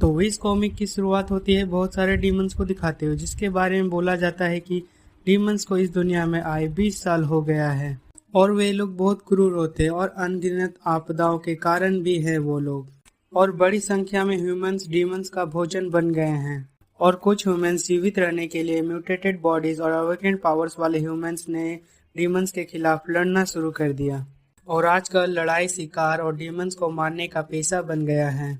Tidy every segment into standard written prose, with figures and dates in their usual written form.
तो इस कॉमिक की शुरुआत होती है बहुत सारे डीमंस को दिखाते हुए, जिसके बारे में बोला जाता है कि डीमंस को इस दुनिया में आए 20 साल हो गया है और वे लोग बहुत क्रूर होते हैं और अनगिनत आपदाओं के कारण भी है वो लोग। और बड़ी संख्या में ह्यूमंस डीमंस का भोजन बन गए हैं और कुछ ह्यूमंस जीवित रहने के लिए म्यूटेटेड बॉडीज और अवेकेंड पावर्स वाले ह्यूमंस ने डीमंस के खिलाफ लड़ना शुरू कर दिया। और आजकल लड़ाई शिकार और डीमंस को मारने का पेशा बन गया है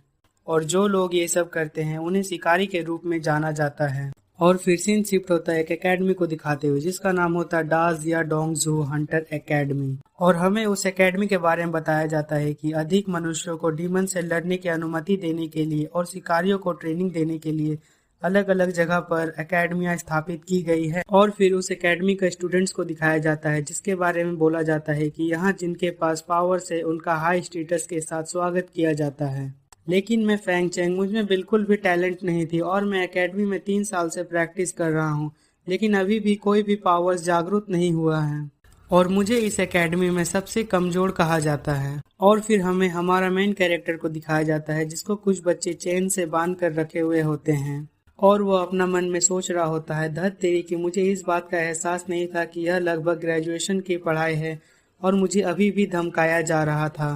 और जो लोग ये सब करते हैं उन्हें शिकारी के रूप में जाना जाता है। और फिर सीन शिफ्ट होता है एक एकेडमी को दिखाते हुए, जिसका नाम होता है डास या डोंगजू हंटर एकेडमी। और हमें उस एकेडमी के बारे में बताया जाता है कि अधिक मनुष्यों को डीमन से लड़ने की अनुमति देने के लिए और शिकारियों को ट्रेनिंग देने के लिए अलग अलग जगह पर एकेडमियां स्थापित की गई है। और फिर उस एकेडमी के स्टूडेंट्स को दिखाया जाता है, जिसके बारे में बोला जाता है कि यहाँ जिनके पास पावर है उनका हाई स्टेटस के साथ स्वागत किया जाता है। लेकिन मैं फैंग चेंग, मुझमें बिल्कुल भी टैलेंट नहीं थी और मैं एकेडमी में 3 साल से प्रैक्टिस कर रहा हूँ, लेकिन अभी भी कोई भी पावर्स जागरूक नहीं हुआ है और मुझे इस एकेडमी में सबसे कमजोर कहा जाता है। और फिर हमें हमारा मेन कैरेक्टर को दिखाया जाता है, जिसको कुछ बच्चे चेन से बांध कर रखे हुए होते हैं और वो अपना मन में सोच रहा होता है, धत तेरी कि मुझे इस बात का एहसास नहीं था कि यह लगभग ग्रेजुएशन की पढ़ाई है और मुझे अभी भी धमकाया जा रहा था।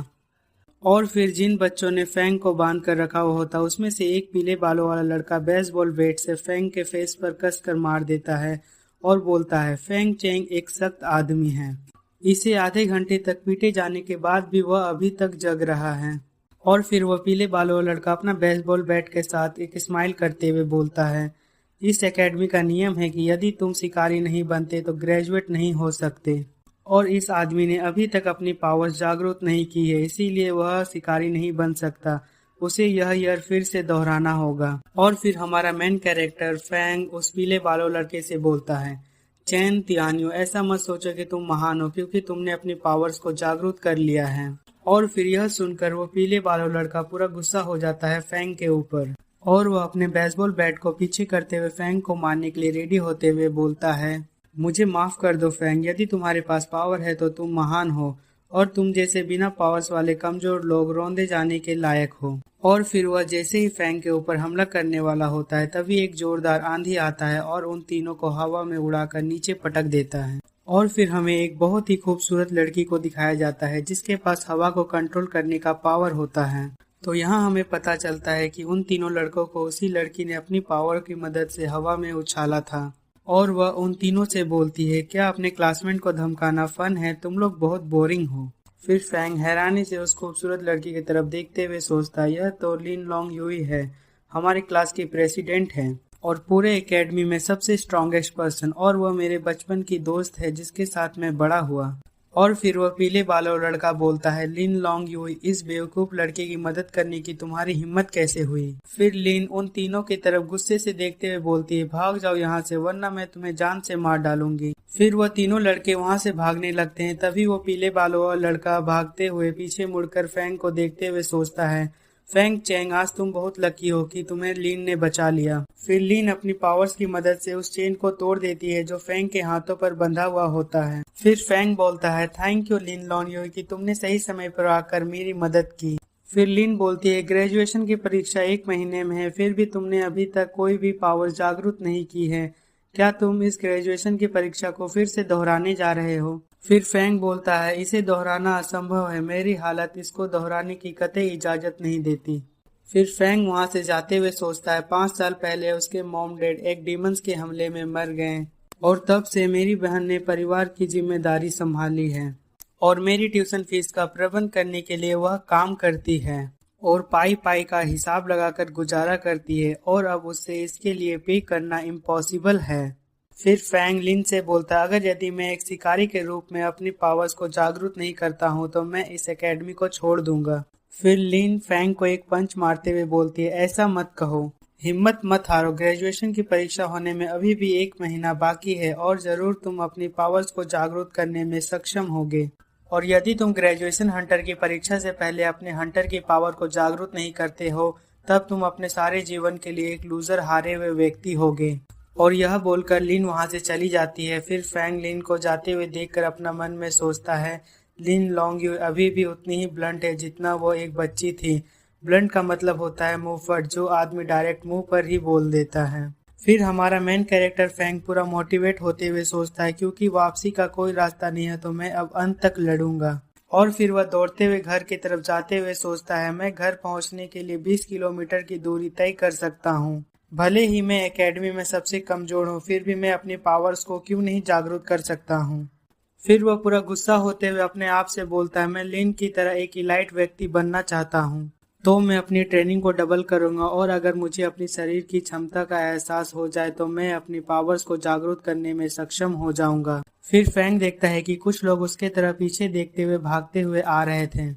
और फिर जिन बच्चों ने फैंग को बांध कर रखा हुआ होता उसमें से एक पीले बालों वाला लड़का बेसबॉल बैट से फैंग के फेस पर कसकर मार देता है और बोलता है, फैंग चेंग एक सख्त आदमी है, इसे आधे घंटे तक पीटे जाने के बाद भी वह अभी तक जग रहा है। और फिर वह पीले बालों वाला लड़का अपना बेसबॉल बैट के साथ एक स्माइल करते हुए बोलता है, इस एकेडमी का नियम है कि यदि तुम शिकारी नहीं बनते तो ग्रेजुएट नहीं हो सकते और इस आदमी ने अभी तक अपनी पावर्स जागरूक नहीं की है, इसीलिए वह शिकारी नहीं बन सकता। उसे यह ईयर फिर से दोहराना होगा। और फिर हमारा मेन कैरेक्टर फैंग उस पीले बालों लड़के से बोलता है, चैन तियानियो, ऐसा मत सोचो कि तुम महान हो क्योंकि तुमने अपनी पावर्स को जागरूक कर लिया है। और फिर यह सुनकर वो पीले बालों लड़का पूरा गुस्सा हो जाता है फैंग के ऊपर और वह अपने बेसबॉल बैट को पीछे करते हुए फैंग को मारने के लिए रेडी होते हुए बोलता है, मुझे माफ कर दो फैंग, यदि तुम्हारे पास पावर है तो तुम महान हो और तुम जैसे बिना पावर्स वाले कमजोर लोग रौंदे जाने के लायक हो। और फिर वह जैसे ही फैंग के ऊपर हमला करने वाला होता है तभी एक जोरदार आंधी आता है और उन तीनों को हवा में उड़ाकर नीचे पटक देता है। और फिर हमें एक बहुत ही खूबसूरत लड़की को दिखाया जाता है, जिसके पास हवा को कंट्रोल करने का पावर होता है। तो यहाँ हमें पता चलता है कि उन तीनों लड़कों को उसी लड़की ने अपनी पावर की मदद से हवा में उछाला था। और वह उन तीनों से बोलती है, क्या अपने क्लासमेट को धमकाना फन है, तुम लोग बहुत बोरिंग हो। फिर फैंग हैरानी से उस खूबसूरत लड़की की तरफ देखते हुए सोचता है, यह तो लिन लोंग यूई है, हमारी क्लास की प्रेसिडेंट है और पूरे एकेडमी में सबसे स्ट्रॉन्गेस्ट पर्सन, और वह मेरे बचपन की दोस्त है जिसके साथ मैं बड़ा हुआ। और फिर वह पीले बालों लड़का बोलता है, लिन लोंग यूई, इस बेवकूफ लड़के की मदद करने की तुम्हारी हिम्मत कैसे हुई। फिर लिन उन तीनों की तरफ गुस्से से देखते हुए बोलती है, भाग जाओ यहाँ से वरना मैं तुम्हें जान से मार डालूंगी। फिर वह तीनों लड़के वहाँ से भागने लगते हैं। तभी वो पीले बालों वाला लड़का भागते हुए पीछे मुड़कर फैंग को देखते हुए सोचता है, फैंग चेंग, आज तुम बहुत लकी हो कि तुम्हें लिन ने बचा लिया। फिर लिन अपनी पावर्स की मदद से उस चेन को तोड़ देती है जो फैंग के हाथों पर बंधा हुआ होता है। फिर फैंग बोलता है, थैंक यू लिन लोनियो कि तुमने सही समय पर आकर मेरी मदद की। फिर लिन बोलती है, ग्रेजुएशन की परीक्षा 1 महीने में है, फिर भी तुमने अभी तक कोई भी पावर जागरूक नहीं की है, क्या तुम इस ग्रेजुएशन की परीक्षा को फिर से दोहराने जा रहे हो। फिर फैंग बोलता है, इसे दोहराना असंभव है, मेरी हालत इसको दोहराने की कतई इजाजत नहीं देती। फिर फैंग वहां से जाते हुए सोचता है, 5 साल पहले उसके मॉम डैड एक डीमंस के हमले में मर गए और तब से मेरी बहन ने परिवार की जिम्मेदारी संभाली है और मेरी ट्यूशन फीस का प्रबंध करने के लिए वह काम करती है और पाई पाई का हिसाब लगाकर गुजारा करती है और अब उससे इसके लिए पे करना इम्पॉसिबल है। फिर फैंग लिन से बोलता है, अगर यदि मैं एक शिकारी के रूप में अपनी पावर्स को जागरूक नहीं करता हूँ तो मैं इस एकेडमी को छोड़ दूंगा। फिर लिन फैंग को एक पंच मारते हुए बोलती है, ऐसा मत कहो, हिम्मत मत हारो, ग्रेजुएशन की परीक्षा होने में अभी भी 1 महीना बाकी है और जरूर तुम अपनी पावर्स को जागरूक करने में सक्षम होगे। और यदि तुम ग्रेजुएशन हंटर की परीक्षा से पहले अपने हंटर की पावर को जागरूक नहीं करते हो तब तुम अपने सारे जीवन के लिए एक लूजर, हारे हुए व्यक्ति होगे। और यह बोलकर लिन वहां से चली जाती है। फिर फैंग लिन को जाते हुए देखकर अपना मन में सोचता है, लिन लोंग यू अभी भी उतनी ही ब्लंट है जितना वो एक बच्ची थी, ब्लंट का मतलब होता है मुंहफट, जो आदमी डायरेक्ट मुंह पर ही बोल देता है। फिर हमारा मेन कैरेक्टर फैंग पूरा मोटिवेट होते हुए सोचता है क्योंकि वापसी का कोई रास्ता नहीं है तो मैं अब अंत तक लड़ूंगा। और फिर वह दौड़ते हुए घर की तरफ जाते हुए सोचता है मैं घर पहुंचने के लिए 20 किलोमीटर की दूरी तय कर सकता हूं। भले ही मैं एकेडमी में सबसे कमजोर हूं, फिर भी मैं अपनी पावर्स को क्यों नहीं जागरूक कर सकता हूं। फिर वह पूरा गुस्सा होते हुए अपने आप से बोलता है मैं लिन की तरह एक इलाइट व्यक्ति बनना चाहता हूँ, तो मैं अपनी ट्रेनिंग को डबल करूंगा और अगर मुझे अपनी शरीर की क्षमता का एहसास हो जाए तो मैं अपनी पावर्स को जागरूक करने में सक्षम हो जाऊंगा। फिर फैंग देखता है कि कुछ लोग उसके तरफ पीछे देखते हुए भागते हुए आ रहे थे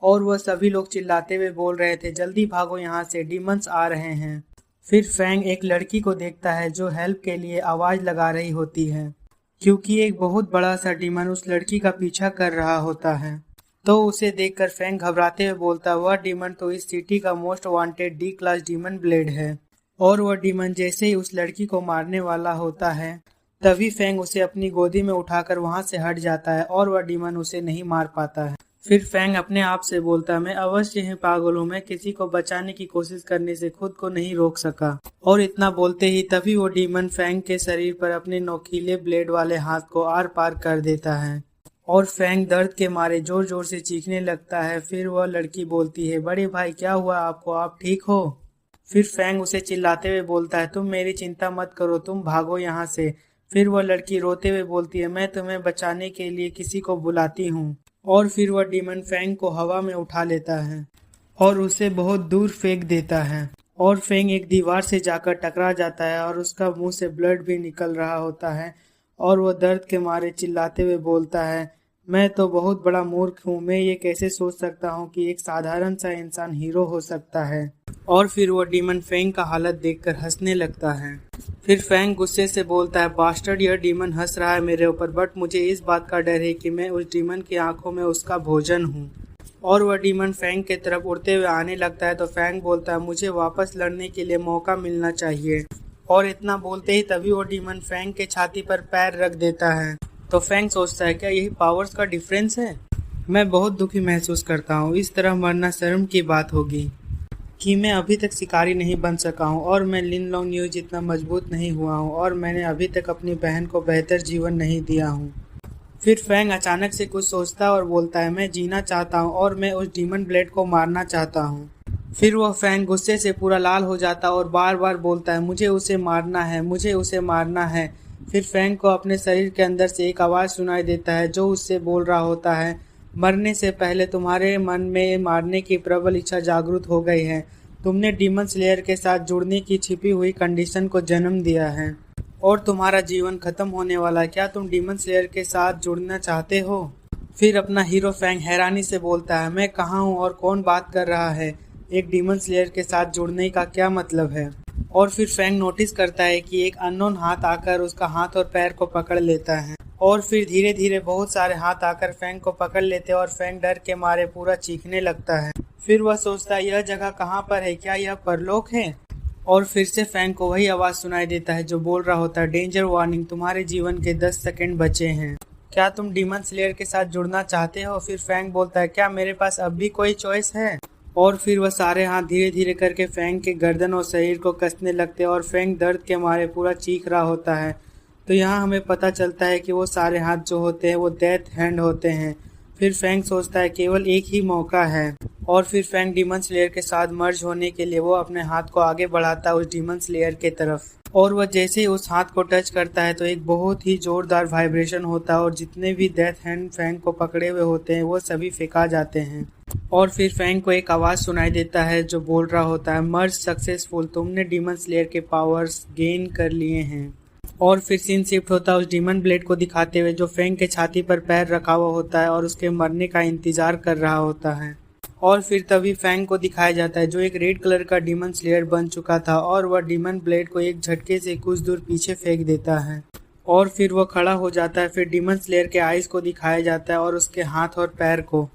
और वह सभी लोग चिल्लाते हुए बोल रहे थे जल्दी भागो यहाँ से, डीमंस आ रहे हैं। फिर फैंग एक लड़की को देखता है जो हेल्प के लिए आवाज लगा रही होती है क्योंकि एक बहुत बड़ा सा डीमन उस लड़की का पीछा कर रहा होता है। तो उसे देखकर फैंग घबराते हुए बोलता वह डीमन तो इस सिटी का most wanted D class demon blade है। और वह डीमन जैसे ही उस लड़की को मारने वाला होता है तभी फैंग उसे अपनी गोदी में उठाकर वहां से हट जाता है और वह डीमन उसे नहीं मार पाता है। फिर फैंग अपने आप से बोलता मैं अवश्य ही पागल हूँ, मैं किसी को बचाने की कोशिश करने से खुद को नहीं रोक सका। और इतना बोलते ही तभी वो डीमन फैंग के शरीर पर अपने नोकीले ब्लेड वाले हाथ को आर पार कर देता है और फैंग दर्द के मारे जोर जोर से चीखने लगता है। फिर वह लड़की बोलती है बड़े भाई क्या हुआ आपको, आप ठीक हो? फिर फैंग उसे चिल्लाते हुए बोलता है तुम मेरी चिंता मत करो, तुम भागो यहाँ से। फिर वह लड़की रोते हुए बोलती है मैं तुम्हें बचाने के लिए किसी को बुलाती हूँ। और फिर वह डीमन फैंग को हवा में उठा लेता है और उसे बहुत दूर फेंक देता है और फैंग एक दीवार से जाकर टकरा जाता है और उसका मुंह से ब्लड भी निकल रहा होता है और वह दर्द के मारे चिल्लाते हुए बोलता है मैं तो बहुत बड़ा मूर्ख हूँ, मैं ये कैसे सोच सकता हूँ कि एक साधारण सा इंसान हीरो हो सकता है। और फिर वो डीमन फैंग का हालत देखकर हंसने लगता है। फिर फैंग गुस्से से बोलता है बास्टर्ड, यह डीमन हंस रहा है मेरे ऊपर, बट मुझे इस बात का डर है कि मैं उस डीमन की आंखों में उसका भोजन हूँ। और वह डीमन फैंग के तरफ उड़ते हुए आने लगता है तो फैंग बोलता है मुझे वापस लड़ने के लिए मौका मिलना चाहिए। और इतना बोलते ही तभी वो डीमन फैंग के छाती पर पैर रख देता है। तो फैंग सोचता है क्या यही पावर्स का डिफरेंस है? मैं बहुत दुखी महसूस करता हूँ, इस तरह मरना शर्म की बात होगी कि मैं अभी तक शिकारी नहीं बन सका हूँ और मैं लिन लोंग न्यू जितना मजबूत नहीं हुआ हूँ और मैंने अभी तक अपनी बहन को बेहतर जीवन नहीं दिया हूँ। फिर फैंग अचानक से कुछ सोचता और बोलता है मैं जीना चाहता हूँ और मैं उस डीमन ब्लेड को मारना चाहता हूँ। फिर वह फैंग गुस्से से पूरा लाल हो जाता और बार बार बोलता है मुझे उसे मारना है, मुझे उसे मारना है। फिर फैंग को अपने शरीर के अंदर से एक आवाज़ सुनाई देता है जो उससे बोल रहा होता है मरने से पहले तुम्हारे मन में मारने की प्रबल इच्छा जागृत हो गई है, तुमने डीमन स्लेयर के साथ जुड़ने की छिपी हुई कंडीशन को जन्म दिया है और तुम्हारा जीवन खत्म होने वाला है, क्या तुम डीमन स्लेयर के साथ जुड़ना चाहते हो? फिर अपना हीरो फैंग हैरानी से बोलता है मैं कहाँ हूँ और कौन बात कर रहा है, एक डीमन स्लेयर के साथ जुड़ने का क्या मतलब है? और फिर फैंग नोटिस करता है कि एक अननोन हाथ आकर उसका हाथ और पैर को पकड़ लेता है और फिर धीरे धीरे बहुत सारे हाथ आकर फैंग को पकड़ लेते हैं और फैंग डर के मारे पूरा चीखने लगता है। फिर वह सोचता है यह जगह कहाँ पर है, क्या यह परलोक है? और फिर से फैंग को वही आवाज़ सुनाई देता है जो बोल रहा होता है डेंजर वार्निंग, तुम्हारे जीवन के 10 सेकंड बचे हैं, क्या तुम डीमन स्लेयर के साथ जुड़ना चाहते हो? फिर फैंग बोलता है क्या मेरे पास अब भी कोई चॉइस है? और फिर वह सारे हाथ धीरे धीरे करके फैंग के गर्दन और शरीर को कसने लगते हैं और फैंग दर्द के मारे पूरा चीख रहा होता है। तो यहाँ हमें पता चलता है कि वो सारे हाथ जो होते हैं वो डेथ हैंड होते हैं। फिर फैंग सोचता है केवल एक ही मौका है और फिर फैंग डीमन स्लेयर के साथ मर्ज होने के लिए वो अपने हाथ को आगे बढ़ाता है उस डीमन स्लेयर के तरफ और वह जैसे ही उस हाथ को टच करता है तो एक बहुत ही जोरदार वाइब्रेशन होता है और जितने भी डेथ हैंड फैंग को पकड़े हुए होते हैं वो सभी फेंका जाते हैं। और फिर फैंग को एक आवाज़ सुनाई देता है जो बोल रहा होता है मर्ज सक्सेसफुल, तुमने डीमन स्लेयर के पावर्स गेन कर लिए हैं। और फिर सीन शिफ्ट होता है उस डीमन ब्लेड को दिखाते हुए जो फैंग के छाती पर पैर रखा हुआ होता है और उसके मरने का इंतजार कर रहा होता है। और फिर तभी फैंग को दिखाया जाता है जो एक रेड कलर का डीमन स्लेयर बन चुका था और वह डीमन ब्लेड को एक झटके से कुछ दूर पीछे फेंक देता है और फिर वह खड़ा हो जाता है। फिर डीमन स्लेयर के आइज को दिखाया जाता है और उसके हाथ और पैर को,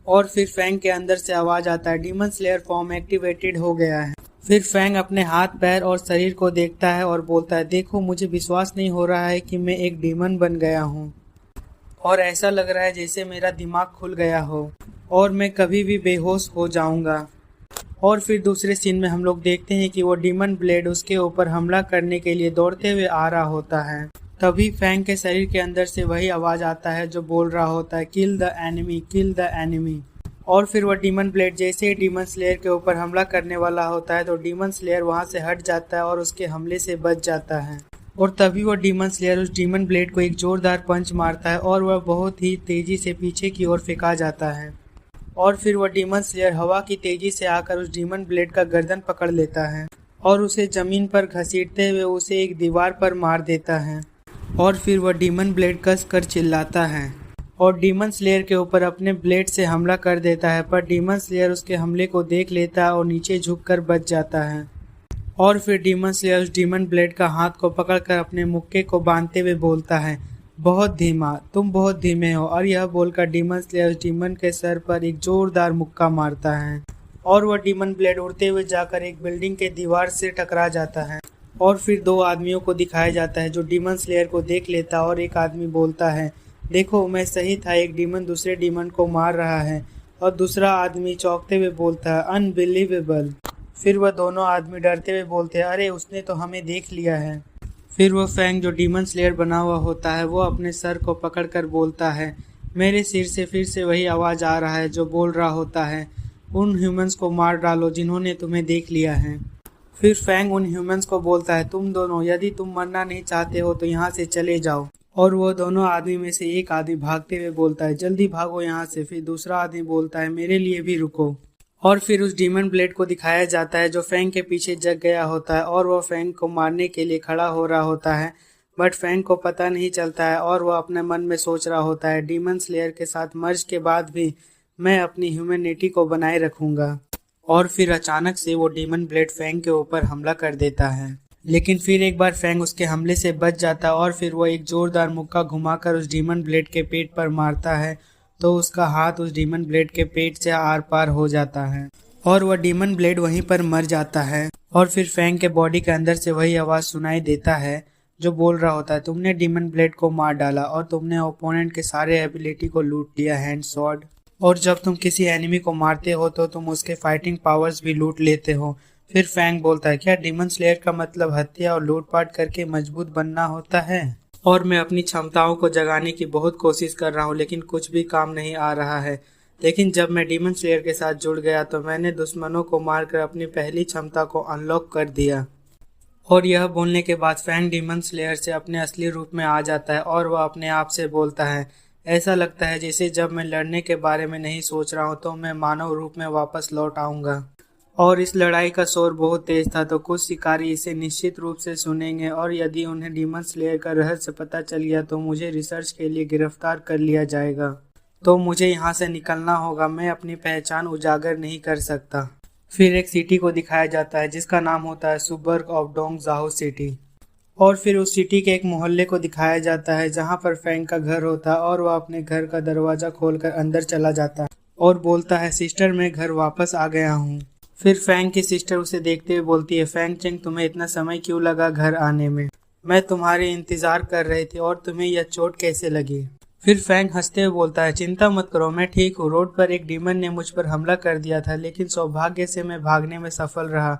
और फिर फैंग के अंदर से आवाज आता है डीमन स्लेयर फॉर्म एक्टिवेटेड हो गया है। फिर फैंग अपने हाथ पैर और शरीर को देखता है और बोलता है देखो मुझे विश्वास नहीं हो रहा है कि मैं एक डीमन बन गया हूँ और ऐसा लग रहा है जैसे मेरा दिमाग खुल गया हो और मैं कभी भी बेहोश हो जाऊंगा। और फिर दूसरे सीन में हम लोग देखते हैं कि वो डीमन ब्लेड उसके ऊपर हमला करने के लिए दौड़ते हुए आ रहा होता है। तभी फैंग के शरीर के अंदर से वही आवाज आता है जो बोल रहा होता है, kill the enemy, kill the enemy. और फिर वह डीमन ब्लेड जैसे ही डीमन स्लेयर के ऊपर हमला करने वाला होता है तो डीमन स्लेयर वहां से हट जाता है और उसके हमले से बच जाता है। और तभी वह डीमन स्लेयर उस डीमन ब्लेड को एक जोरदार पंच मारता है और वह बहुत ही तेजी से पीछे की ओर फेंका जाता है। और फिर वह डीमन स्लेयर हवा की तेजी से आकर उस डीमन ब्लेड का गर्दन पकड़ लेता है और उसे जमीन पर घसीटते हुए उसे एक दीवार पर मार देता है। और फिर वह डीमन ब्लेड कस कर चिल्लाता है और डीमन स्लेयर के ऊपर अपने ब्लेड से हमला कर देता है, पर डीमन स्लेयर उसके हमले को देख लेता है और नीचे झुककर बच जाता है। और फिर डीमन स्लेयर उस डीमन ब्लेड का हाथ को पकड़कर अपने मुक्के को बांधते हुए बोलता है, बहुत धीमा, तुम बहुत धीमे हो। और यह बोलकर डीमन स्लेयर उस डीमन के सर पर एक जोरदार मुक्का मारता है और वह डीमन ब्लेड उड़ते हुए जाकर एक बिल्डिंग के दीवार से टकरा जाता है। और फिर दो आदमियों को दिखाया जाता है जो डीमन स्लेयर को देख लेता है और एक आदमी बोलता है, देखो मैं सही था, एक डीमन दूसरे डीमन को मार रहा है। और दूसरा आदमी चौंकते हुए बोलता है, अनबिलीवेबल। फिर वह दोनों आदमी डरते हुए बोलते हैं, अरे उसने तो हमें देख लिया है। फिर वह फैंग जो डीमन स्लेयर बना हुआ होता है वो अपने सर को पकड़कर बोलता है, मेरे सिर से फिर से वही आवाज़ आ रहा है जो बोल रहा होता है, उन ह्यूमंस को मार डालो जिन्होंने तुम्हें देख लिया है। फिर फैंग उन ह्यूमंस को बोलता है, तुम दोनों यदि तुम मरना नहीं चाहते हो तो यहाँ से चले जाओ। और वो दोनों आदमी में से एक आदमी भागते हुए बोलता है, जल्दी भागो यहाँ से। फिर दूसरा आदमी बोलता है, मेरे लिए भी रुको। और फिर उस डीमन ब्लेड को दिखाया जाता है जो फैंग के पीछे जग गया होता है और वह फैंग को मारने के लिए खड़ा हो रहा होता है, बट फैंग को पता नहीं चलता है और वह अपने मन में सोच रहा होता है, डीमन स्लेयर के साथ मर्ज के बाद भी मैं अपनी ह्यूमैनिटी को बनाए रखूंगा। और फिर अचानक से वो डीमन ब्लेड फैंग के ऊपर हमला कर देता है, लेकिन फिर एक बार फैंग उसके हमले से बच जाता है और फिर वो एक जोरदार मुक्का घुमाकर उस डीमन ब्लेड के पेट पर मारता है तो उसका हाथ उस डीमन ब्लेड के पेट से आर पार हो जाता है और वह डीमन ब्लेड वहीं पर मर जाता है। और फिर फैंग के बॉडी के अंदर से वही आवाज़ सुनाई देता है जो बोल रहा होता है, तुमने डीमन ब्लेड को मार डाला और तुमने ओपोनेंट के सारे एबिलिटी को लूट लिया, हैंड स्वॉर्ड। और जब तुम किसी एनिमी को मारते हो तो तुम उसके फाइटिंग पावर्स भी लूट लेते हो। फिर फैंग बोलता है, क्या डीमन स्लेयर का मतलब हत्या और लूटपाट करके मजबूत बनना होता है? और मैं अपनी क्षमताओं को जगाने की बहुत कोशिश कर रहा हूँ लेकिन कुछ भी काम नहीं आ रहा है। लेकिन जब मैं डीमन स्लेयर के साथ जुड़ गया तो मैंने दुश्मनों को मारकर अपनी पहली क्षमता को अनलॉक कर दिया। और यह बोलने के बाद फैंग डीमन स्लेयर से अपने असली रूप में आ जाता है और वह अपने आप से बोलता है, ऐसा लगता है जैसे जब मैं लड़ने के बारे में नहीं सोच रहा हूँ तो मैं मानव रूप में वापस लौट आऊँगा। और इस लड़ाई का शोर बहुत तेज था तो कुछ शिकारी इसे निश्चित रूप से सुनेंगे और यदि उन्हें डीमन स्लेयर का रहस्य पता चल गया तो मुझे रिसर्च के लिए गिरफ्तार कर लिया जाएगा। तो मुझे यहाँ से निकलना होगा, मैं अपनी पहचान उजागर नहीं कर सकता। फिर एक सिटी को दिखाया जाता है जिसका नाम होता है सुबर्ग ऑफ डोंग जाहो सिटी। और फिर उस सिटी के एक मोहल्ले को दिखाया जाता है जहाँ पर फैंग का घर होता है और वह अपने घर का दरवाजा खोलकर अंदर चला जाता है और बोलता है, सिस्टर मैं घर वापस आ गया हूँ। फिर फैंग की सिस्टर उसे देखते हुए बोलती है, फैंग चेंग तुम्हें इतना समय क्यों लगा घर आने में? मैं तुम्हारे इंतजार कर रही थी। और तुम्हें यह चोट कैसे लगी? फिर फैंग हंसते हुए बोलता है, चिंता मत करो, मैं ठीक हूँ। रोड पर एक डीमन ने मुझ पर हमला कर दिया था लेकिन सौभाग्य से मैं भागने में सफल रहा,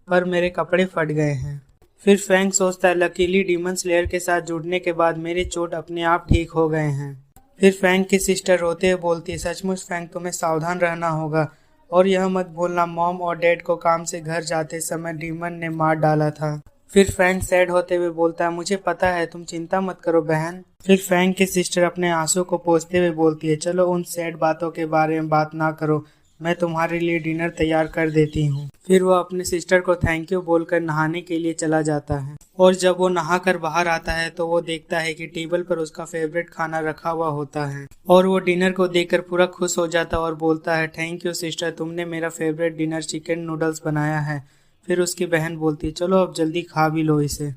पर मेरे कपड़े फट गए हैं। फिर फैंग सोचता है, लकीली डीमन स्लेयर के साथ जुड़ने के बाद मेरे चोट अपने आप ठीक हो गए हैं। फिर फैंग की सिस्टर रोते हुए बोलती है, सचमुच फैंग तुम्हें सावधान रहना होगा और यह मत भूलना मॉम और डैड को काम से घर जाते समय डीमन ने मार डाला था। फिर फैंग सैड होते हुए बोलता है, मुझे पता है, तुम चिंता मत करो बहन। फिर फैंग की सिस्टर अपने आंसू को पोंछते हुए बोलती है, चलो उन सैड बातों के बारे में बात ना करो, मैं तुम्हारे लिए डिनर तैयार कर देती हूँ। फिर वो अपने सिस्टर को थैंक यू बोलकर नहाने के लिए चला जाता है और जब वो नहाकर बाहर आता है तो वो देखता है कि टेबल पर उसका फेवरेट खाना रखा हुआ होता है और वो डिनर को देखकर पूरा खुश हो जाता है और बोलता है, थैंक यू सिस्टर, तुमने मेरा फेवरेट डिनर चिकन नूडल्स बनाया है। फिर उसकी बहन बोलती है, चलो अब जल्दी खा भी लो इसे।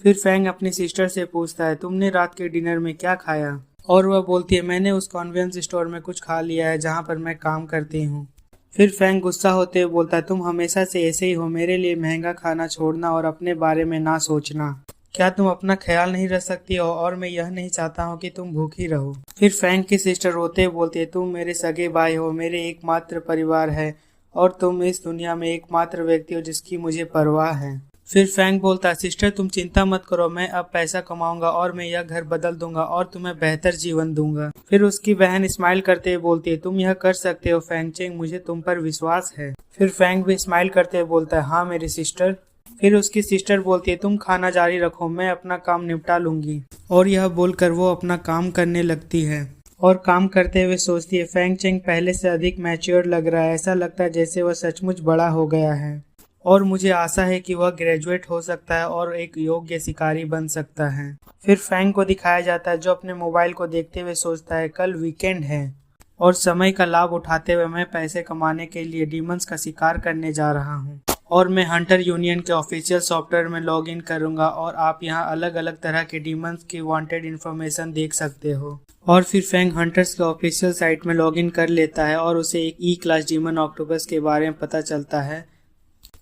फिर फैंग अपनी सिस्टर से पूछता है, तुमने रात के डिनर में क्या खाया? और वह बोलती है, मैंने उस कन्वीनियंस स्टोर में कुछ खा लिया है जहाँ पर मैं काम करती हूँ। फिर फैंग गुस्सा होते हुए बोलता है, तुम हमेशा से ऐसे ही हो, मेरे लिए महंगा खाना छोड़ना और अपने बारे में ना सोचना। क्या तुम अपना ख्याल नहीं रख सकती हो? और मैं यह नहीं चाहता हूँ कि तुम भूखी रहो। फिर फैंग की सिस्टर रोते हुए बोलती है, तुम मेरे सगे भाई हो, मेरे एकमात्र परिवार है और तुम इस दुनिया में एकमात्र व्यक्ति हो जिसकी मुझे परवाह है। फिर फैंग बोलता है, सिस्टर तुम चिंता मत करो, मैं अब पैसा कमाऊंगा और मैं यह घर बदल दूंगा और तुम्हें बेहतर जीवन दूंगा। फिर उसकी बहन स्माइल करते हुए बोलती है, तुम यह कर सकते हो फैंग चेंग, मुझे तुम पर विश्वास है। फिर फैंग भी स्माइल करते हुए बोलता है, हाँ मेरी सिस्टर। फिर उसकी सिस्टर बोलती है, तुम खाना जारी रखो, मैं अपना काम निपटा लूंगी। और यह बोलकर वो अपना काम करने लगती है और काम करते हुए सोचती है, फैंग चेंग पहले से अधिक मैच्योर लग रहा है, ऐसा लगता है जैसे वह सचमुच बड़ा हो गया है और मुझे आशा है कि वह ग्रेजुएट हो सकता है और एक योग्य शिकारी बन सकता है। फिर फैंग को दिखाया जाता है जो अपने मोबाइल को देखते हुए सोचता है, कल वीकेंड है और समय का लाभ उठाते हुए मैं पैसे कमाने के लिए डीमंस का शिकार करने जा रहा हूँ और मैं हंटर यूनियन के ऑफिशियल सॉफ्टवेयर में लॉग इन करूंगा और आप यहाँ अलग अलग तरह के डीमंस की वांटेड इन्फॉर्मेशन देख सकते हो। और फिर फैंग हंटर्स के ऑफिशियल साइट में लॉग इन कर लेता है और उसे एक ई क्लास डीमन ऑक्टोपस के बारे में पता चलता है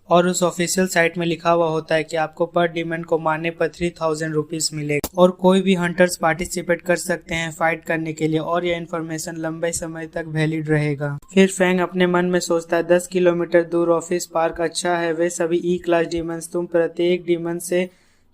और उस ऑफिशियल साइट में लिखा हुआ होता है कि आपको पर डीमन को मारने पर 3000 रुपीज मिलेगा और कोई भी हंटर्स पार्टिसिपेट कर सकते हैं फाइट करने के लिए और यह इन्फॉर्मेशन लंबे समय तक वैलिड रहेगा। फिर फैंग अपने मन में सोचता है, 10 किलोमीटर दूर ऑफिस पार्क अच्छा है, वे सभी ई क्लास डीमंस, तुम प्रत्येक डीमन से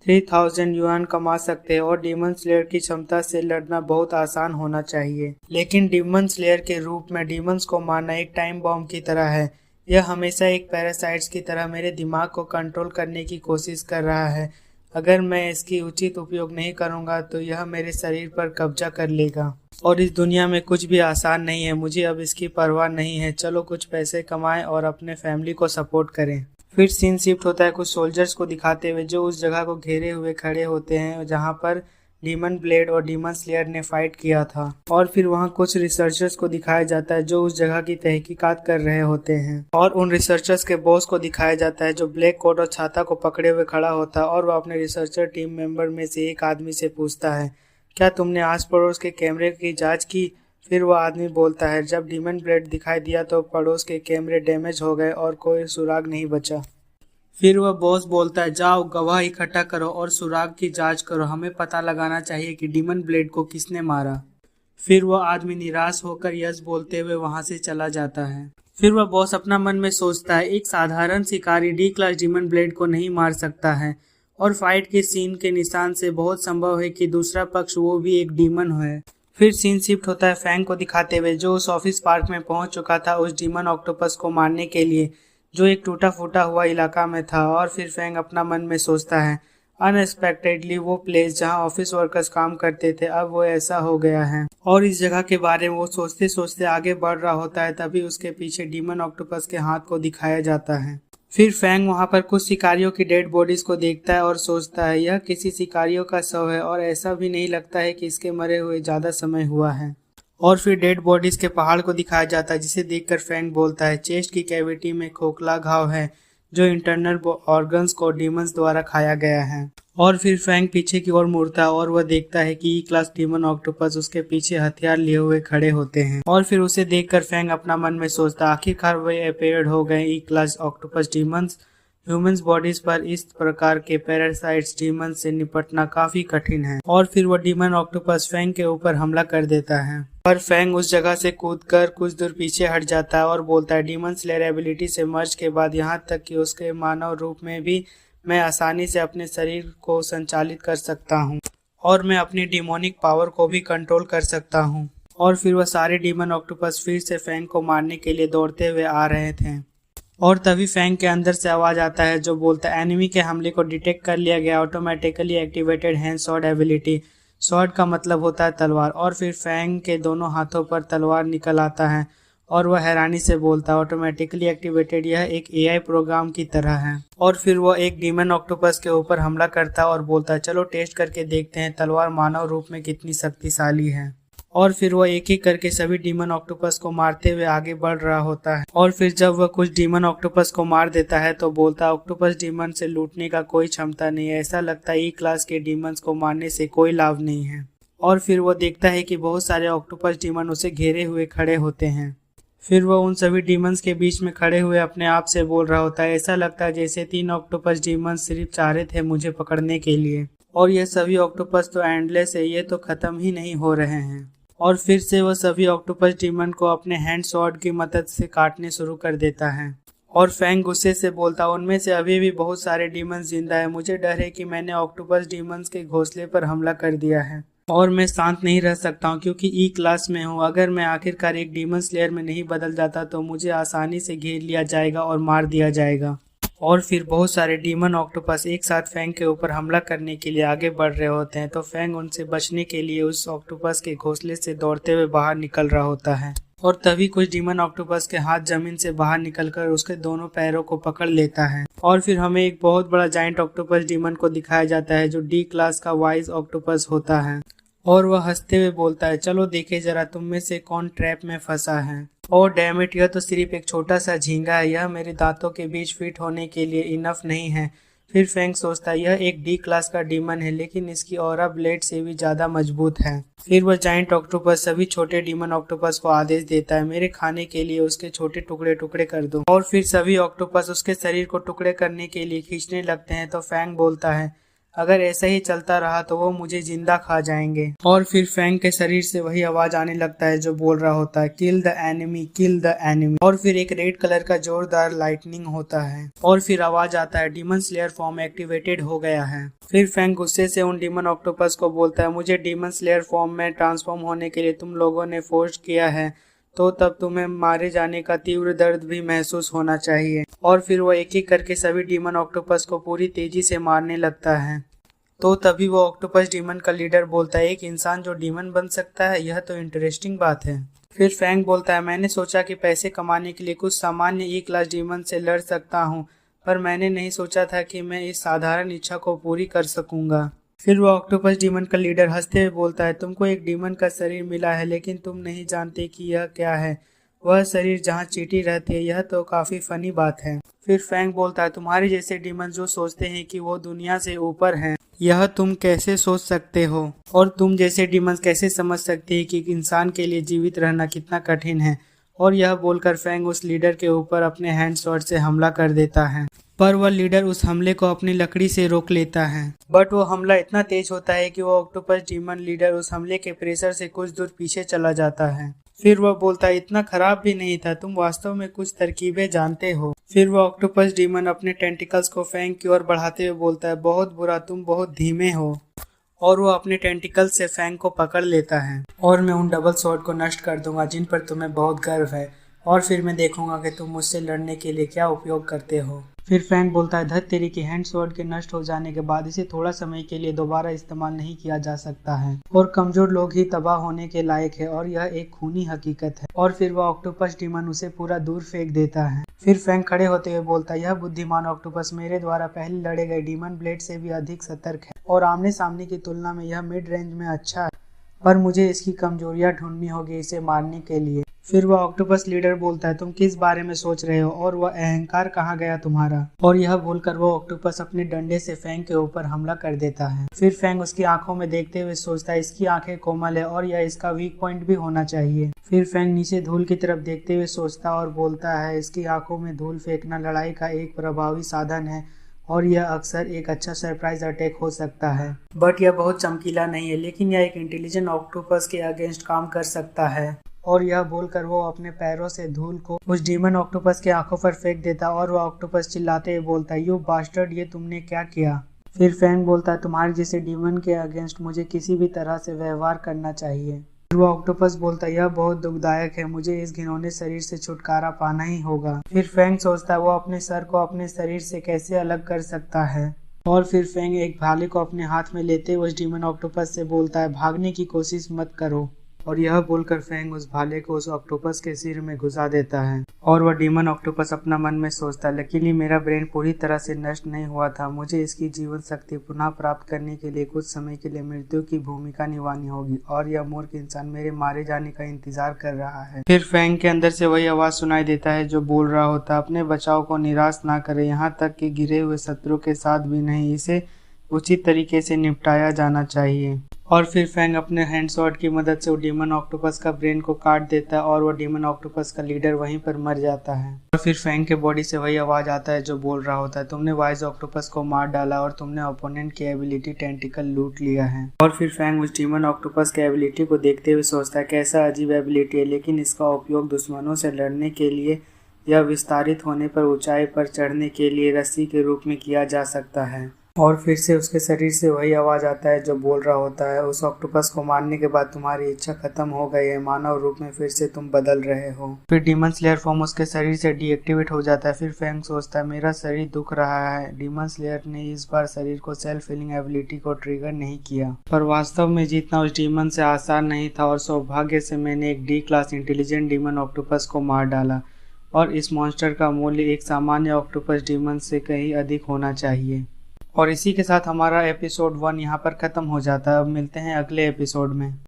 3000 युआन कमा सकते हैं और डीमन स्लेयर की क्षमता से लड़ना बहुत आसान होना चाहिए। लेकिन डीमन स्लेयर के रूप में डीमंस को मारना एक टाइम बॉम्ब की तरह है, यह हमेशा एक पैरासाइट्स की तरह मेरे दिमाग को कंट्रोल करने की कोशिश कर रहा है। अगर मैं इसकी उचित उपयोग नहीं करूंगा तो यह मेरे शरीर पर कब्जा कर लेगा और इस दुनिया में कुछ भी आसान नहीं है। मुझे अब इसकी परवाह नहीं है, चलो कुछ पैसे कमाएं और अपने फैमिली को सपोर्ट करें। फिर सीन शिफ्ट होता है कुछ सोल्जर्स को दिखाते हुए जो उस जगह को घेरे हुए खड़े होते हैं जहाँ पर डीमन ब्लेड और डीमन स्लेयर ने फाइट किया था। और फिर वहाँ कुछ रिसर्चर्स को दिखाया जाता है जो उस जगह की तहकीकात कर रहे होते हैं और उन रिसर्चर्स के बॉस को दिखाया जाता है जो ब्लैक कोट और छाता को पकड़े हुए खड़ा होता है और वह अपने रिसर्चर टीम मेंबर में से एक आदमी से पूछता है, क्या तुमने आस पड़ोस के कैमरे की जाँच की? फिर वह आदमी बोलता है, जब डीमन ब्लेड दिखाई दिया तो पड़ोस के कैमरे डैमेज हो गए और कोई सुराग नहीं बचा। फिर वह बॉस बोलता है, जाओ गवाह इकट्ठा करो और सुराग की जांच करो, हमें पता लगाना चाहिए कि डीमन ब्लेड को किसने मारा। फिर वह आदमी निराश होकर यस बोलते हुए वहां से चला जाता है। फिर वह बॉस अपना मन में सोचता है, एक साधारण शिकारी डी क्लास डीमन ब्लेड को नहीं मार सकता है और फाइट के सीन के निशान से बहुत संभव है कि दूसरा पक्ष वो भी एक डीमन है। फिर सीन शिफ्ट होता है फैंग को दिखाते हुए जो उस ऑफिस पार्क में पहुंच चुका था उस डीमन ऑक्टोपस को मारने के लिए जो एक टूटा फूटा हुआ इलाका में था। और फिर फैंग अपना मन में सोचता है, अनएक्सपेक्टेडली वो प्लेस जहां ऑफिस वर्कर्स काम करते थे अब वो ऐसा हो गया है। और इस जगह के बारे में वो सोचते सोचते आगे बढ़ रहा होता है तभी उसके पीछे डीमन ऑक्टोपस के हाथ को दिखाया जाता है। फिर फैंग वहां पर कुछ शिकारियों की डेड बॉडीज को देखता है और सोचता है यह किसी शिकारियों का शव है और ऐसा भी नहीं लगता है कि इसके मरे हुए ज्यादा समय हुआ है। और फिर डेड बॉडीज के पहाड़ को दिखाया जाता है जिसे देखकर फैंग बोलता है, चेस्ट की कैविटी में खोखला घाव है जो इंटरनल ऑर्गन्स को डीमंस द्वारा खाया गया है। और फिर फैंग पीछे की ओर मुड़ता है और वह देखता है कि ई क्लास डीमन ऑक्टोपस उसके पीछे हथियार लिए हुए खड़े होते हैं। और फिर उसे देखकर फैंग अपना मन में सोचता है, आखिरकार वे अपेयर्ड हो गए E class octopus demons. Humans bodies पर इस प्रकार के पैरासाइट्स डीमन से निपटना काफी कठिन है। और फिर वो डीमन ऑक्टोपस फैंग के ऊपर हमला कर देता है पर फैंग उस जगह से कूदकर कुछ दूर पीछे हट जाता है और बोलता है, डीमन स्लेयर एबिलिटी से मर्ज के बाद यहाँ तक कि उसके मानव रूप में भी मैं आसानी से अपने शरीर को संचालित कर सकता हूँ और मैं अपनी डिमोनिक पावर को भी कंट्रोल कर सकता हूँ। और फिर वह सारे डीमन ऑक्टोपस फिर से फैंग को मारने के लिए दौड़ते हुए आ रहे थे और तभी फैंग के अंदर से आवाज आता है जो बोलता है, एनिमी के हमले को डिटेक्ट कर लिया गया, automatically activated hand sword ability. Sword का मतलब होता है तलवार। और फिर फैंग के दोनों हाथों पर तलवार निकल आता है और वह हैरानी से बोलता है, ऑटोमेटिकली एक्टिवेटेड, यह एक एआई प्रोग्राम की तरह है। और फिर वह एक डीमन ऑक्टोपस के ऊपर हमला करता है और बोलता है, चलो टेस्ट करके देखते हैं तलवार मानव रूप में कितनी शक्तिशाली है। और फिर वह एक एक करके सभी डीमन ऑक्टोपस को मारते हुए आगे बढ़ रहा होता है। और फिर जब वह कुछ डीमन ऑक्टोपस को मार देता है तो बोलता है, ऑक्टोपस डीमन से लूटने का कोई क्षमता नहीं है, ऐसा लगता है ई क्लास के डीमंस को मारने से कोई लाभ नहीं है। और फिर वह देखता है कि बहुत सारे ऑक्टोपस डीमन उसे घेरे हुए खड़े होते हैं। फिर वह उन सभी डीमंस के बीच में खड़े हुए अपने आप से बोल रहा होता है, ऐसा लगता है जैसे 3 ऑक्टोपस डीमंस सिर्फ चाह रहे थे मुझे पकड़ने के लिए और ये सभी ऑक्टोपस तो एंडलेस है, ये तो खत्म ही नहीं हो रहे हैं। और फिर से वह सभी ऑक्टोपस डीमन को अपने हैंड स्वॉर्ड की मदद से काटने शुरू कर देता है। और फैंग गुस्से से बोलता, उनमें से अभी भी बहुत सारे डीमंस जिंदा है। मुझे डर है कि मैंने ऑक्टोपस डीमंस के घोंसले पर हमला कर दिया है और मैं शांत नहीं रह सकता हूँ क्योंकि ई क्लास में हूँ। अगर मैं आखिरकार एक डीमन स्लेयर में नहीं बदल जाता तो मुझे आसानी से घेर लिया जाएगा और मार दिया जाएगा। और फिर बहुत सारे डीमन ऑक्टोपस एक साथ फैंग के ऊपर हमला करने के लिए आगे बढ़ रहे होते हैं, तो फैंग उनसे बचने के लिए उस ऑक्टोपस के घोंसले से दौड़ते हुए बाहर निकल रहा होता है। और तभी कुछ डीमन ऑक्टोपस के हाथ जमीन से बाहर निकलकर उसके दोनों पैरों को पकड़ लेता है। और फिर हमें एक बहुत बड़ा जायंट ऑक्टोपस डीमन को दिखाया जाता है जो डी क्लास का वाइज ऑक्टोपस होता है। और वह हंसते हुए बोलता है, चलो देखे जरा तुम में से कौन ट्रैप में फंसा है। और डैम इट, यह तो सिर्फ एक छोटा सा झींगा है, यह मेरे दांतों के बीच फिट होने के लिए इनफ नहीं है। फिर फैंग सोचता है यह एक डी क्लास का डीमन है लेकिन इसकी ऑरा ब्लेड से भी ज्यादा मजबूत है। फिर वह जायंट ऑक्टोपस सभी छोटे डीमन ऑक्टोपस को आदेश देता है, मेरे खाने के लिए उसके छोटे टुकड़े टुकड़े कर दो। और फिर सभी ऑक्टोपस उसके शरीर को टुकड़े करने के लिए खींचने लगते हैं, तो फैंग बोलता है अगर ऐसा ही चलता रहा तो वो मुझे जिंदा खा जाएंगे। और फिर फैंग के शरीर से वही आवाज आने लगता है जो बोल रहा होता है, kill the enemy, kill the enemy. और फिर एक रेड कलर का जोरदार लाइटनिंग होता है और फिर आवाज आता है, डीमन स्लेयर फॉर्म एक्टिवेटेड हो गया है। फिर फैंग गुस्से से उन डीमन ऑक्टोपस को बोलता है, मुझे डीमन स्लेयर फॉर्म में ट्रांसफॉर्म होने के लिए तुम लोगों ने फोर्स किया है, तो तब तुम्हें मारे जाने का तीव्र दर्द भी महसूस होना चाहिए। और फिर वो एक एक करके सभी डीमन ऑक्टोपस को पूरी तेजी से मारने लगता है। तो तभी वो ऑक्टोपस डीमन का लीडर बोलता है, एक इंसान जो डीमन बन सकता है, यह तो इंटरेस्टिंग बात है। फिर फैंग बोलता है, मैंने सोचा कि पैसे कमाने के लिए कुछ सामान्य ई क्लास डीमन से लड़ सकता हूँ, पर मैंने नहीं सोचा था कि मैं इस साधारण इच्छा को पूरी कर सकूंगा। फिर वो ऑक्टोपस डीमन का लीडर हंसते हुए बोलता है, तुमको एक डीमन का शरीर मिला है लेकिन तुम नहीं जानते कि यह क्या है, वह शरीर जहाँ चींटी रहती है, यह तो काफी फनी बात है। फिर फैंग बोलता है, तुम्हारे जैसे डीमन जो सोचते हैं कि वो दुनिया से ऊपर हैं, यह तुम कैसे सोच सकते हो, और तुम जैसे डीमंस कैसे समझ सकते हैं कि इंसान के लिए जीवित रहना कितना कठिन है। और यह बोलकर फैंग उस लीडर के ऊपर अपने हैंड स्वॉर्ड से हमला कर देता है, पर वह लीडर उस हमले को अपनी लकड़ी से रोक लेता है। बट वो हमला इतना तेज होता है कि वो ऑक्टोपस डीमन लीडर उस हमले के प्रेशर से कुछ दूर पीछे चला जाता है। फिर वह बोलता है, इतना खराब भी नहीं था, तुम वास्तव में कुछ तरकीबें जानते हो। फिर वह ऑक्टोपस डीमन अपने टेंटिकल्स को फैंग की ओर बढ़ाते हुए बोलता है, बहुत बुरा, तुम बहुत धीमे हो। और वो अपने टेंटिकल्स से फैंग को पकड़ लेता है, और मैं उन डबल स्वॉर्ड को नष्ट कर दूंगा जिन पर तुम्हें बहुत गर्व है, और फिर मैं देखूंगा कि तुम मुझसे लड़ने के लिए क्या उपयोग करते हो। फिर फैंग बोलता है, धत तेरी की, हैंड स्वॉर्ड के नष्ट हो जाने के बाद इसे थोड़ा समय के लिए दोबारा इस्तेमाल नहीं किया जा सकता है, और कमजोर लोग ही तबाह होने के लायक है, और यह एक खूनी हकीकत है। और फिर वह ऑक्टोपस डीमन उसे पूरा दूर फेंक देता है। फिर फैंग खड़े होते हुए बोलता है, यह बुद्धिमान ऑक्टोपस मेरे द्वारा पहले लड़े गए डीमन ब्लेड से भी अधिक सतर्क है, और आमने सामने की तुलना में यह मिड रेंज में अच्छा है, पर मुझे इसकी कमजोरियां ढूंढनी होगी इसे मारने के लिए। फिर वह ऑक्टोपस लीडर बोलता है, तुम किस बारे में सोच रहे हो, और वह अहंकार कहाँ गया तुम्हारा। और यह बोलकर वो ऑक्टोपस अपने डंडे से फैंग के ऊपर हमला कर देता है। फिर फैंग उसकी आंखों में देखते हुए सोचता है, इसकी आंखें कोमल है और यह इसका वीक पॉइंट भी होना चाहिए। फिर फैंग नीचे धूल की तरफ देखते हुए सोचता और बोलता है, इसकी आंखों में धूल फेंकना लड़ाई का एक प्रभावी साधन है, और यह अक्सर एक अच्छा सरप्राइज अटैक हो सकता है। बट यह बहुत चमकीला नहीं है, लेकिन यह एक इंटेलिजेंट ऑक्टोपस के अगेंस्ट काम कर सकता है। और यह बोलकर वो अपने पैरों से धूल को उस डीमन ऑक्टोपस के आंखों पर फेंक देता, और वह ऑक्टोपस चिल्लाते हुए बोलता है, यू बास्टर्ड, ये तुमने क्या किया। फिर फैंग बोलता है, तुम्हारे जैसे डीमन के अगेंस्ट मुझे किसी भी तरह से व्यवहार करना चाहिए। फिर वह ऑक्टोपस बोलता है, यह बहुत दुखदायक है, मुझे इस घिनौने शरीर से छुटकारा पाना ही होगा। फिर फैंग सोचता है वो अपने सर को अपने शरीर से कैसे अलग कर सकता है। और फिर फैंग एक भाले को अपने हाथ में लेते हुए उस डीमन ऑक्टोपस से बोलता है, भागने की कोशिश मत करो। और यह बोलकर फैंग उस भाले को उस ऑक्टोपस के सिर में घुसा देता है, और वह डीमन ऑक्टोपस अपना मन में सोचता है, लकीली मेरा ब्रेन पूरी तरह से नष्ट नहीं हुआ था, मुझे इसकी जीवन शक्ति पुनः प्राप्त करने के लिए कुछ समय के लिए मृत्यु की भूमिका निभानी होगी, और यह मूर्ख इंसान मेरे मारे जाने का इंतजार कर रहा है। फिर फैंग के अंदर से वही आवाज सुनाई देता है जो बोल रहा होता है, अपने बचाव को निराश ना करे, यहाँ तक कि गिरे हुए शत्रु के साथ भी नहीं, इसे उचित तरीके से निपटाया जाना चाहिए। और फिर फैंग अपने हैंड स्वॉर्ड की मदद से वो डीमन ऑक्टोपस का ब्रेन को काट देता है और वो डीमन ऑक्टोपस का लीडर वहीं पर मर जाता है। और फिर फैंग के बॉडी से वही आवाज आता है जो बोल रहा होता है, तुमने वाइज ऑक्टोपस को मार डाला और तुमने ओपोनेंट की एबिलिटी टेंटिकल लूट लिया है। और फिर फैंग उस डीमन ऑक्टोपस के एबिलिटी को देखते हुए सोचता है कैसा अजीब एबिलिटी है, लेकिन इसका उपयोग दुश्मनों से लड़ने के लिए या विस्तारित होने पर ऊंचाई पर चढ़ने के लिए रस्सी के रूप में किया जा सकता है। और फिर से उसके शरीर से वही आवाज आता है जो बोल रहा होता है, उस ऑक्टोपस को मारने के बाद तुम्हारी इच्छा खत्म हो गई है, मानव रूप में फिर से तुम बदल रहे हो। फिर डीमन स्लेयर फॉर्म उसके शरीर से डीएक्टिवेट हो जाता है। फिर फैंग सोचता है मेरा शरीर दुख रहा है। डीमन स्लेयर ने इस बार शरीर को सेल्फ हीलिंग एबिलिटी को ट्रिगर नहीं किया, पर वास्तव में जीतना उस डीमन से आसान नहीं था और सौभाग्य से मैंने एक D class intelligent demon octopus को मार डाला और इस मॉन्स्टर का मूल्य एक सामान्य ऑक्टोपस डीमन से कहीं अधिक होना चाहिए। और इसी के साथ हमारा एपिसोड 1 यहाँ पर खत्म हो जाता है। अब मिलते हैं अगले एपिसोड में।